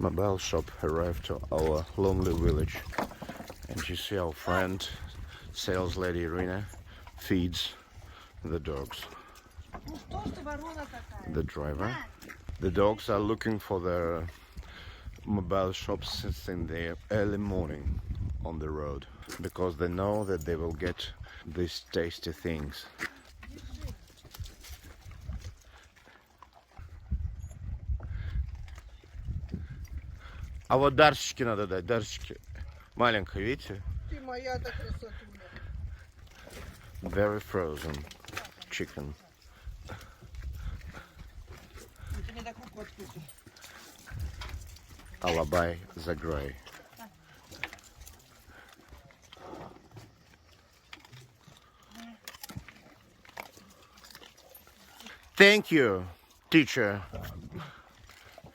Mobile shop arrived to our lonely village, and you see our friend, sales lady Irina, feeds the dogs. The driver. The dogs are looking for their mobile shops since in the early morning on the road because they know that they will get these tasty things. А вот Дарсичке надо дать, Дарсичке. Маленькая, видите? Ты моя-то красотуля. Very frozen chicken. Ты мне такую котку. Алабай the Grey. Thank you, teacher.